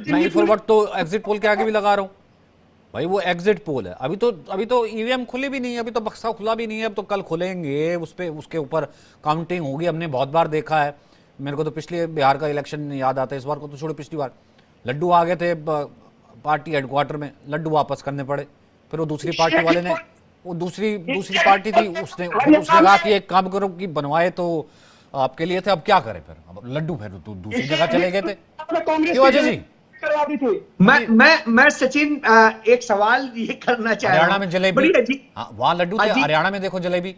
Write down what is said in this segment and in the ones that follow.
मैं ही फॉरवर्ड तो exit poll के आगे भी लगा रहा हूँ भाई, वो एग्जिट पोल है। अभी तो ईवीएम खुली भी नहीं है, अभी तो बक्सा खुला भी नहीं है, अब तो कल खुलेंगे, उस पे उसके ऊपर काउंटिंग होगी। हमने बहुत बार देखा है, मेरे को तो पिछले बिहार का इलेक्शन याद आता है, इस बार को तो छोड़ो, पिछली बार लड्डू आ गए थे पार्टी हेडक्वार्टर में, लड्डू वापस करने पड़े। फिर वो दूसरी पार्टी वाले ने, वो दूसरी पार्टी थी, उसने कहा कि एक काम करो कि बनवाए तो आपके लिए थे, अब क्या करें, फिर अब लड्डू फिर तो दूसरी जगह चले गए थे। क्यों अजय जी? करवा दी थी। मैं सचिन एक सवाल ये करना चाह रहा हूं। हरियाणा में जलेबी, हाँ वहां लड्डू थे, हरियाणा में देखो जलेबी,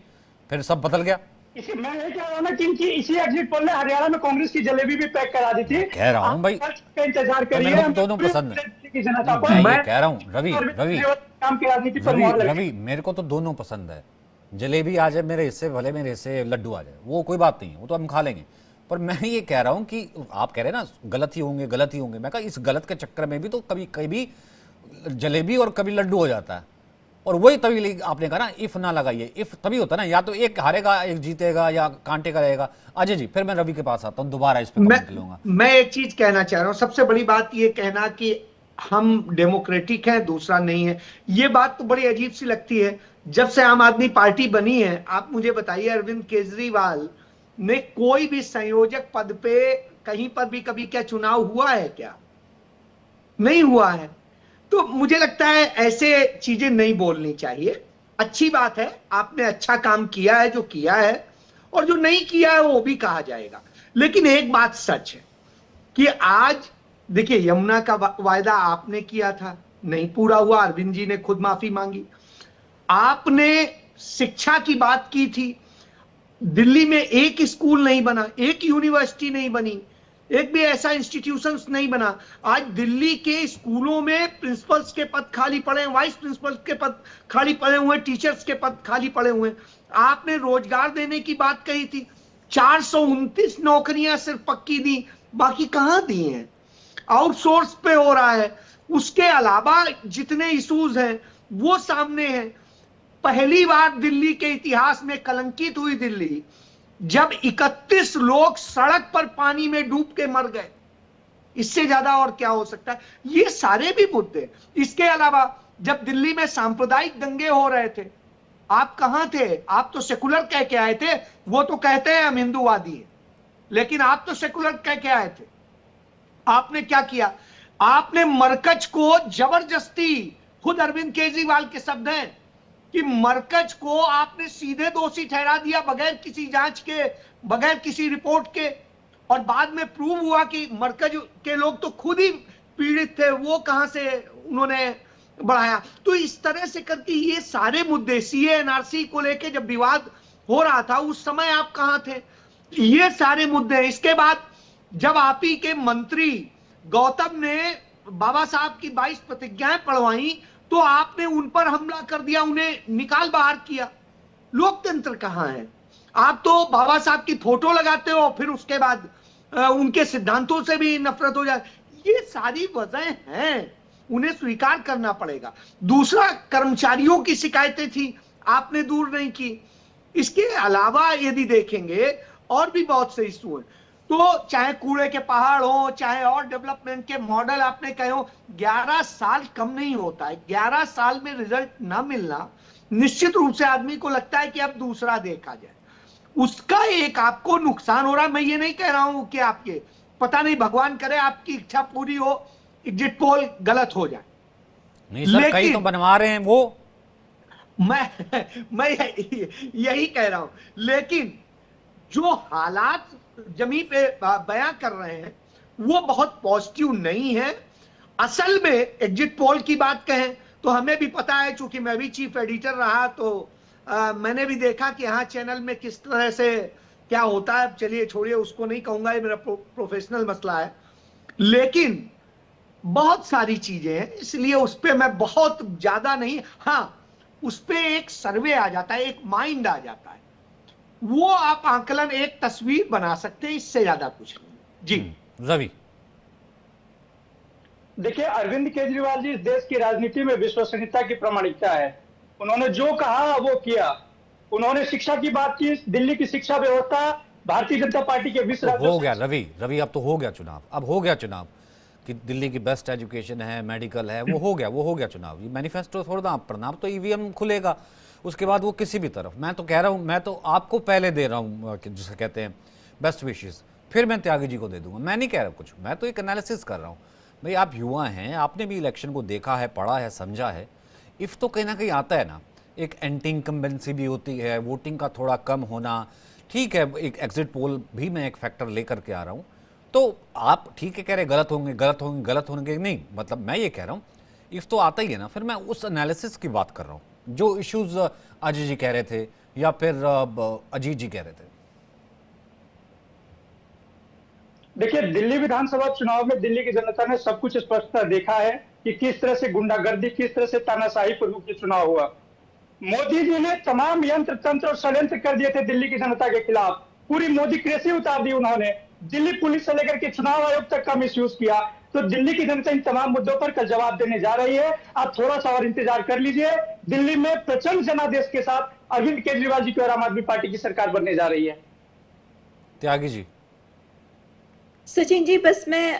फिर सब बदल गया। मैं ये कह रहा हूं ना कि इसी एग्जिट पोल ने हरियाणा में कांग्रेस की जलेबी भी पैक करा दी थी। कह रहा हूं भाई, का इंतजार करिए, मेरे को दोनों पसंद है। मैं ये कह रहा हूं रवि, मेरे को तो दोनों पसंद है। जलेबी आ जाए मेरे हिस्से, भले मेरे हिस्से लड्डू आ जाए, वो कोई बात नहीं है, वो तो हम खा लेंगे। पर मैं ये कह रहा हूं कि आप कह रहे हैं ना गलत ही होंगे, मैं कहा इस गलत के चक्कर में भी तो कभी कभी जलेबी और कभी लड्डू हो जाता है। और वही तभी आपने कहा ना इफ ना लगाइए, इफ तभी होता है ना, या तो एक हारेगा एक जीतेगा या कांटे का रहेगा। अजय जी, फिर मैं रवि के पास आता हूं, दोबारा इस पे कमेंट लूंगा। मैं एक चीज कहना चाह रहा हूं, सबसे बड़ी बात ये कहना कि हम डेमोक्रेटिक हैं, दूसरा नहीं है, ये बात तो बड़ी अजीब सी लगती है। जब से आम आदमी पार्टी बनी है, आप मुझे बताइए अरविंद केजरीवाल ने कोई भी संयोजक पद पे कहीं पर भी कभी क्या चुनाव हुआ है क्या? नहीं हुआ है। तो मुझे लगता है ऐसे चीजें नहीं बोलनी चाहिए। अच्छी बात है, आपने अच्छा काम किया है जो किया है, और जो नहीं किया है वो भी कहा जाएगा। लेकिन एक बात सच है कि आज देखिए, यमुना का वायदा आपने किया था, नहीं पूरा हुआ, अरविंद जी ने खुद माफी मांगी। आपने शिक्षा की बात की थी, दिल्ली में एक स्कूल नहीं बना, एक यूनिवर्सिटी नहीं बनी, एक भी ऐसा इंस्टीट्यूशन नहीं बना। आज दिल्ली के स्कूलों में प्रिंसिपल्स के पद खाली पड़े हैं, वाइस प्रिंसिपल्स के पद खाली पड़े हुए हैं, टीचर्स के पद खाली पड़े हुए हैं। आपने रोजगार देने की बात कही थी, 429 नौकरियां सिर्फ पक्की दी, बाकी कहां दी हैं? आउटसोर्स पे हो रहा है। उसके अलावा जितने इश्यूज हैं वो सामने हैं। पहली बार दिल्ली के इतिहास में कलंकित हुई दिल्ली जब 31 लोग सड़क पर पानी में डूब के मर गए। इससे ज्यादा और क्या हो सकता है? ये सारे भी मुद्दे। इसके अलावा जब दिल्ली में सांप्रदायिक दंगे हो रहे थे, आप कहां थे? आप तो सेकुलर कह के आए थे, वो तो कहते हैं हम हिंदूवादी हैं, लेकिन आप तो सेकुलर कह के आए थे। आपने क्या किया? आपने मरकज को जबरदस्ती, खुद अरविंद केजरीवाल के शब्द हैं कि मरकज को आपने सीधे दोषी ठहरा दिया बगैर किसी जांच के, बगैर किसी रिपोर्ट के, और बाद में प्रूव हुआ कि मरकज के लोग तो खुद ही पीड़ित थे, वो कहां से उन्होंने बढ़ाया। तो इस तरह से करके ये सारे मुद्दे, सीए एनआरसी को लेके जब विवाद हो रहा था उस समय आप कहां थे? ये सारे मुद्दे। इसके बाद जब आप ही के मंत्री गौतम ने बाबा साहब की 22 प्रतिज्ञाएं पढ़वाई तो आपने उन पर हमला कर दिया, उन्हें निकाल बाहर किया। लोकतंत्र कहां है? आप तो बाबा साहब की फोटो लगाते हो, फिर उसके बाद उनके सिद्धांतों से भी नफरत हो जाए। ये सारी वजह हैं, उन्हें स्वीकार करना पड़ेगा। दूसरा, कर्मचारियों की शिकायतें थी, आपने दूर नहीं की। इसके अलावा यदि देखेंगे और भी बहुत से इशू हैं, तो चाहे कूड़े के पहाड़ हो, चाहे और डेवलपमेंट के मॉडल आपने कहे हो, 11 साल कम नहीं होता है। 11 साल में रिजल्ट ना मिलना, निश्चित रूप से आदमी को लगता है कि अब दूसरा देखा जाए, उसका एक आपको नुकसान हो रहा है। मैं ये नहीं कह रहा हूं कि आपके, पता नहीं, भगवान करे आपकी इच्छा पूरी हो, एग्जिट पोल गलत हो जाए। नहीं सर, कई तो बनवा रहे हैं वो। मैं यही कह रहा हूं, लेकिन जो हालात जमीन पे बयां कर रहे हैं वो बहुत पॉजिटिव नहीं है। असल में एग्जिट पोल की बात कहें तो हमें भी पता है, चूंकि मैं भी चीफ एडिटर रहा, तो मैंने भी देखा कि यहाँ चैनल में किस तरह से क्या होता है। चलिए छोड़िए, उसको नहीं कहूंगा, ये मेरा प्रोफेशनल मसला है। लेकिन बहुत सारी चीजें हैं, इसलिए उस पर मैं बहुत ज्यादा नहीं, हाँ उस पर एक सर्वे आ जाता है, एक माइंड आ जाता है, वो आप आकलन, एक तस्वीर बना सकते हैं, इससे ज्यादा कुछ नहीं। जी रवि, देखिए, अरविंद केजरीवाल जी इस देश की राजनीति में विश्वसनीयता की प्रमाणिकता है। उन्होंने जो कहा वो किया। उन्होंने शिक्षा की बात की, दिल्ली की शिक्षा व्यवस्था भारतीय जनता पार्टी के तो हो गया रवि, अब तो हो गया चुनाव, अब हो गया चुनाव। कि दिल्ली की बेस्ट एजुकेशन है, मेडिकल है, वो हो गया चुनाव। ये मैनिफेस्टो छोड़ दो परिणाम, तो ईवीएम खुलेगा उसके बाद वो किसी भी तरफ। मैं तो कह रहा हूँ, मैं तो आपको पहले दे रहा हूँ जिसे कहते हैं बेस्ट विशेस, फिर मैं त्यागी जी को दे दूंगा। मैं नहीं कह रहा कुछ, मैं तो एक एनालिसिस कर रहा हूँ। भाई आप युवा हैं, आपने भी इलेक्शन को देखा है, पढ़ा है, समझा है। इफ तो कहीं ना कहीं आता है ना, एक एंटी इनकम्बेंसी भी होती है, वोटिंग का थोड़ा कम होना, ठीक है। एक एग्जिट पोल भी मैं एक फैक्टर लेकर के आ रहा हूँ। तो आप ठीक है कह रहे गलत होंगे नहीं, मतलब मैं ये कह रहा हूँ इफ तो आता ही है ना, फिर मैं उस एनालिसिस की बात कर रहा हूँ जो इश्यूज अजय जी कह रहे थे या फिर अजीत जी कह रहे थे। देखिए, दिल्ली विधानसभा चुनाव में दिल्ली की जनता ने सब कुछ स्पष्टता देखा है कि किस तरह से गुंडागर्दी, किस तरह से तानाशाही पूर्वक ये चुनाव हुआ। मोदी जी ने तमाम यंत्र तंत्र और षड्यंत्र कर दिए थे दिल्ली की जनता के खिलाफ। पूरी मोदी क्रेसी उतार दी उन्होंने। दिल्ली पुलिस से लेकर के चुनाव आयोग तक का मिसयूज किया। तो दिल्ली की जनता इन तमाम मुद्दों पर कल जवाब देने जा रही है। आप थोड़ा सा और इंतजार कर लीजिए। दिल्ली में प्रचंड जनादेश के साथ अरविंद केजरीवाल जी की और आम आदमी पार्टी की सरकार बनने जा रही है। त्यागी जी। सचिन जी, बस मैं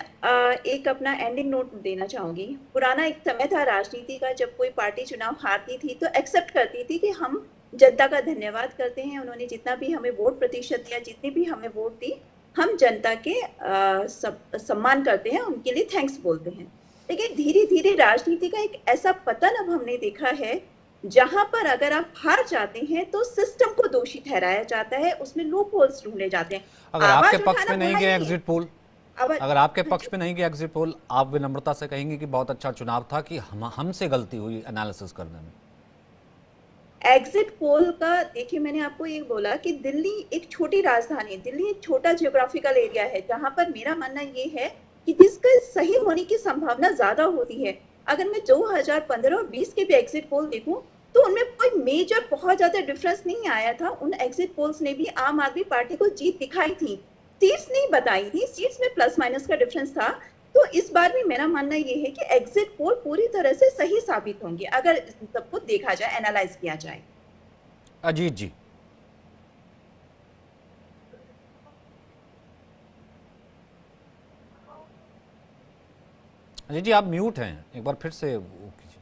एक अपना एंडिंग नोट देना चाहूंगी। पुराना एक समय था राजनीति का, जब कोई पार्टी चुनाव हारती थी तो एक्सेप्ट करती थी कि हम जनता का धन्यवाद करते हैं, उन्होंने जितना भी हमें वोट प्रतिशत दिया, जितनी भी हमें वोट दी, हम जनता के सम्मान करते हैं, उनके लिए थैंक्स बोलते हैं। लेकिन धीरे धीरे राजनीति का एक ऐसा पतन अब हमने देखा है जहां पर अगर आप हार जाते हैं तो सिस्टम को दोषी ठहराया जाता है, उसमें लूप होल्स ढूंढे जाते हैं। अगर आपके पक्ष में नहीं गया एग्जिट पोल, अगर आपके पक्ष में नहीं गया एग्जिट पोल, आप विनम्रता से कहेंगे कि बहुत अच्छा चुनाव था कि हमसे गलती हुई एनालिसिस करने में। एग्जिट पोल का देखिए, मैंने आपको ये बोला कि दिल्ली एक छोटी राजधानी है, दिल्ली एक छोटा जियोग्राफिकल एरिया है जहां पर मेरा मानना ये है कि जिसका सही होने की संभावना ज्यादा होती है। अगर मैं 2015 और 20 के भी एग्जिट पोल देखूं तो उनमें कोई मेजर बहुत ज्यादा डिफरेंस नहीं आया था। उन एग्जिट पोल्स ने भी आम आदमी पार्टी को जीत दिखाई थी, सीट्स नहीं बताई थी, सीट्स में प्लस माइनस का डिफरेंस था। तो इस बार भी मेरा मानना ये है कि एग्जिट पोल पूरी तरह से सही साबित होंगे अगर सबको देखा जाए, एनालाइज किया जाए। अजीत जी। अजीत जी आप म्यूट हैं, एक बार फिर से वो कीजिए।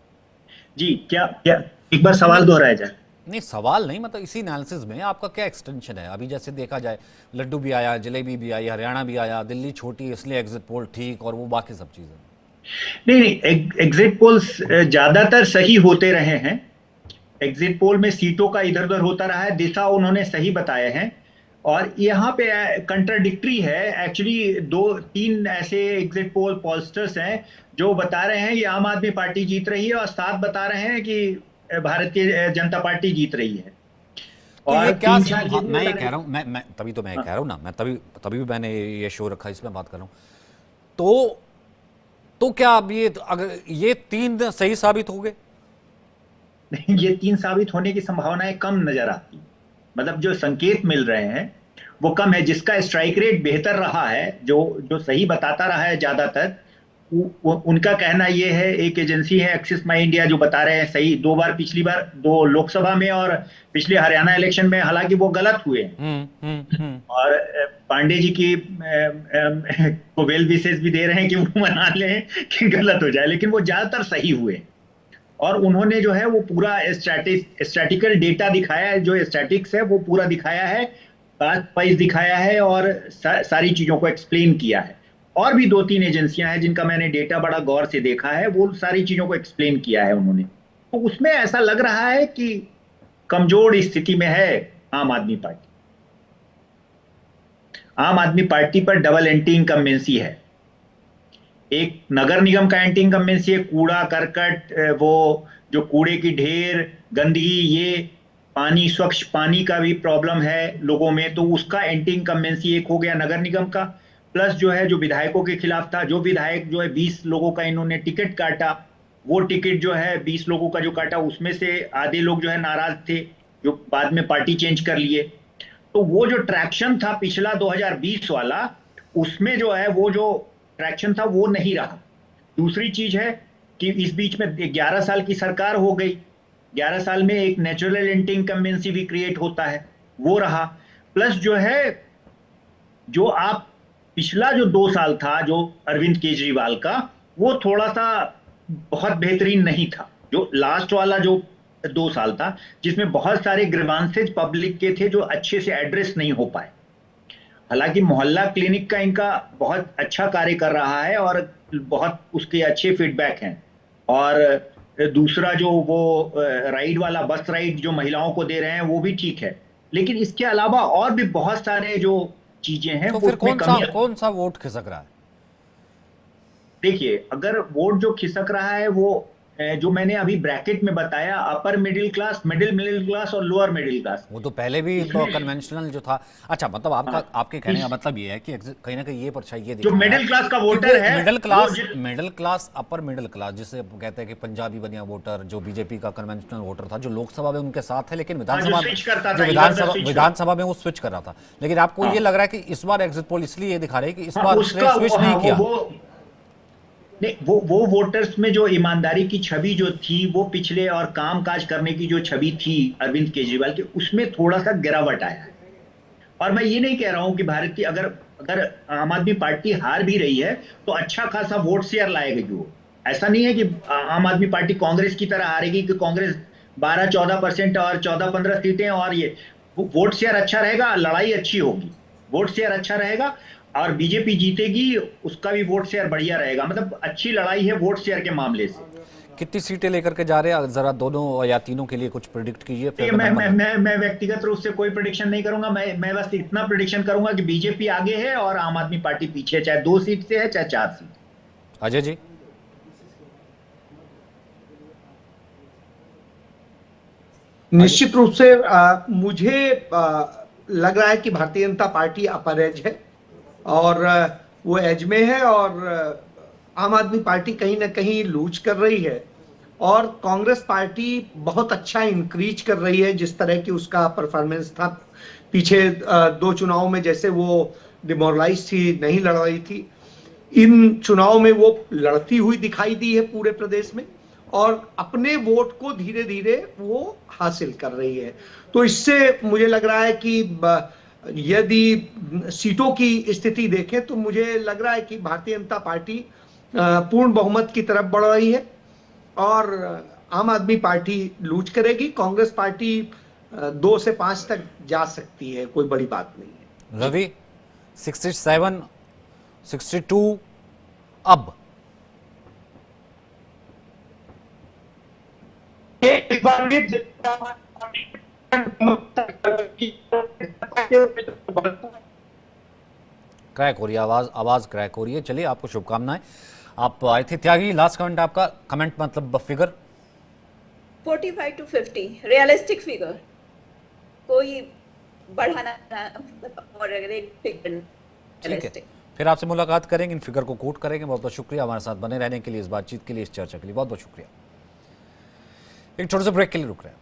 जी, क्या क्या एक बार सवाल दोहराया जाए? नहीं सवाल नहीं, मतलब इसी एनालिसिस में आपका क्या एक्सटेंशन है? अभी जैसे देखा जाए लड्डू भी आया, जलेबी भी आई, हरियाणा भी आया, दिल्ली छोटी इसलिए एग्जिट पोल ठीक, और वो बाकी सब चीजें। नहीं, एग्जिट पोल्स ज्यादातर सही होते रहे हैं। एग्जिट पोल में सीटों का इधर उधर होता रहा है, दिशा उन्होंने सही बताए हैं। और यहाँ पे कंट्राडिक्टरी है एक्चुअली। 2-3 ऐसे एग्जिट पोल पोलस्टर्स हैं जो बता रहे हैं ये आम आदमी पार्टी जीत रही है, और 7 बता रहे हैं कि भारतीय जनता पार्टी जीत रही है। तो और ये क्या मैं ये कह रहा हूँ, मैं तभी तो मैं कह रहा हूँ ना, मैं तभी भी मैंने ये शो रखा, इसमें बात कर रहा हूँ। तो क्या अब ये अगर ये 3 सही साबित हो गए? नहीं, ये 3 साबित होने की संभावनाएं कम नजर आती, मतलब जो संकेत मिल रहे हैं वो कम है। जिसका स्ट्राइक रेट बेहतर रहा है, जो सही बताता रहा है ज्यादातर, उनका कहना ये है, एक एजेंसी है एक्सिस माई इंडिया जो बता रहे हैं सही 2 बार, पिछली बार 2 लोकसभा में और पिछले हरियाणा इलेक्शन में, हालांकि वो गलत हुए। और पांडे जी की को वेल विशेष भी दे रहे हैं कि वो मना लें कि गलत हो जाए, लेकिन वो ज्यादातर सही हुए। और उन्होंने जो है वो पूरा स्टैटिकल डेटा दिखाया है, जो स्टैटिक्स है वो पूरा दिखाया है, बात वाइज दिखाया है, और सारी चीजों को एक्सप्लेन किया है। और भी 2-3 एजेंसियां हैं जिनका मैंने डेटा बड़ा गौर से देखा है, वो सारी चीजों को एक्सप्लेन किया है उन्होंने। तो उसमें ऐसा लग रहा है कि कमजोर स्थिति में है आम आदमी पार्टी। आम आदमी पार्टी पर डबल एंटी इनकम्बेंसी है। एक नगर निगम का एंटी इनकम्बेंसी है, कूड़ा करकट, वो जो कूड़े की ढेर, गंदगी, ये पानी, स्वच्छ पानी का भी प्रॉब्लम है लोगों में, तो उसका एंटी इनकम्बेंसी एक हो गया नगर निगम का। प्लस जो है जो विधायकों के खिलाफ था, जो विधायक जो है 20 लोगों का इन्होंने टिकट काटा, वो टिकट जो है 20 लोगों का जो काटा, उसमें से आधे लोग जो है नाराज थे, जो बाद में पार्टी चेंज कर लिए। तो वो जो ट्रैक्शन था पिछला 2020 वाला, उसमें जो है वो जो ट्रैक्शन था वो नहीं रहा। दूसरी चीज है कि इस बीच में 11 साल की सरकार हो गई, 11 साल में एक नेचुरल एंटी इनकम्बेंसी भी क्रिएट होता है, वो रहा। प्लस जो है जो आप पिछला जो 2 साल था जो अरविंद केजरीवाल का, वो थोड़ा सा बहुत बेहतरीन नहीं था। जो लास्ट वाला जो 2 साल था, जिसमें बहुत सारे ग्रीवांसेज पब्लिक के थे जो अच्छे से एड्रेस नहीं हो पाए। हालांकि मोहल्ला क्लिनिक का इनका बहुत अच्छा कार्य कर रहा है और बहुत उसके अच्छे फीडबैक हैं। और दूसरा जो वो राइड वाला, बस राइड जो महिलाओं को दे रहे हैं, वो भी ठीक है। लेकिन इसके अलावा और भी बहुत सारे जो चीजें हैं, तो वो फिर उसमें कौन सा वोट खिसक रहा है? देखिए, अगर वोट जो खिसक रहा है वो जो मैंने अभी ब्रैकेट में बताया, upper middle class, middle class और लोअर मिडिल क्लास, वो तो पहले भी तो कन्वेंशनल जो था। अच्छा, मतलब आपके कहने का मतलब ये है कि कहीं ना कहीं ये परछाई ये दिख जो रहा है मिडिल क्लास का कि वोटर वो है, middle class, upper middle class, जिसे कहते हैं कि पंजाबी बनिया वोटर, जो बीजेपी का कन्वेंशनल वोटर था, जो लोकसभा में उनके साथ है, लेकिन विधानसभा में वो स्विच कर रहा था। लेकिन आपको ये लग रहा है कि इस बार एग्जिट पोल इसलिए ये दिखा रहे हैं कि इस बार उसने स्विच नहीं किया? नहीं, वो वोटर्स में जो ईमानदारी की छवि जो थी, वो पिछले और कामकाज करने की जो छवि थी अरविंद केजरीवाल की, उसमें थोड़ा सा गिरावट आया है। और मैं ये नहीं कह रहा हूं कि भारत की अगर आम आदमी पार्टी हार भी रही है तो अच्छा खासा वोट शेयर लाएगी। जो ऐसा नहीं है कि आम आदमी पार्टी कांग्रेस की तरह हारेगी, कि कांग्रेस 12-14% और 14-15 सीटें, और ये वोट शेयर अच्छा रहेगा, लड़ाई अच्छी होगी, वोट शेयर अच्छा रहेगा और बीजेपी जीतेगी, उसका भी वोट शेयर बढ़िया रहेगा। मतलब अच्छी लड़ाई है वोट शेयर के मामले से। कितनी सीटें लेकर के जा रहे हैं, जरा दोनों या तीनों के लिए कुछ प्रेडिक्ट कीजिए। फिर मैं व्यक्तिगत रूप से कोई प्रेडिक्शन नहीं करूंगा। मैं बस इतना प्रेडिक्शन करूंगा कि बीजेपी आगे है और आम आदमी पार्टी पीछे, चाहे 2 सीट से है चाहे 4 सीट। अजय जी? निश्चित रूप से मुझे लग रहा है कि भारतीय जनता पार्टी अपर एज है और वो एज में है, और आम आदमी पार्टी कहीं ना कहीं लूज कर रही है, और कांग्रेस पार्टी बहुत अच्छा इंक्रीज कर रही है। जिस तरह की उसका परफॉर्मेंस था पीछे 2 चुनाव में, जैसे वो डिमोरलाइज थी, नहीं लड़ रही थी, इन चुनाव में वो लड़ती हुई दिखाई दी है पूरे प्रदेश में, और अपने वोट को धीरे धीरे वो हासिल कर रही है। तो इससे मुझे लग रहा है कि यदि सीटों की स्थिति देखें तो मुझे लग रहा है कि भारतीय जनता पार्टी पूर्ण बहुमत की तरफ बढ़ रही है और आम आदमी पार्टी लूज करेगी। कांग्रेस पार्टी 2 से 5 तक जा सकती है, कोई बड़ी बात नहीं है। रवि, 67, 62 अब इस बार भी क्रैक हो रही है आवाज क्रैक हो रही है। चलिए, आपको शुभकामनाएं। आप आए थे त्यागी, लास्ट कमेंट आपका, कमेंट मतलब फिगर 45 to 50 रियलिस्टिक फिगर, कोई बढ़ाना और फिगर ठीक है। फिर आपसे मुलाकात करेंगे, इन फिगर को कोट करेंगे। बहुत बहुत शुक्रिया हमारे साथ बने रहने के लिए, इस बातचीत के लिए, इस चर्चा के लिए बहुत बहुत शुक्रिया। एक छोटे से ब्रेक के लिए रुक रहे हैं।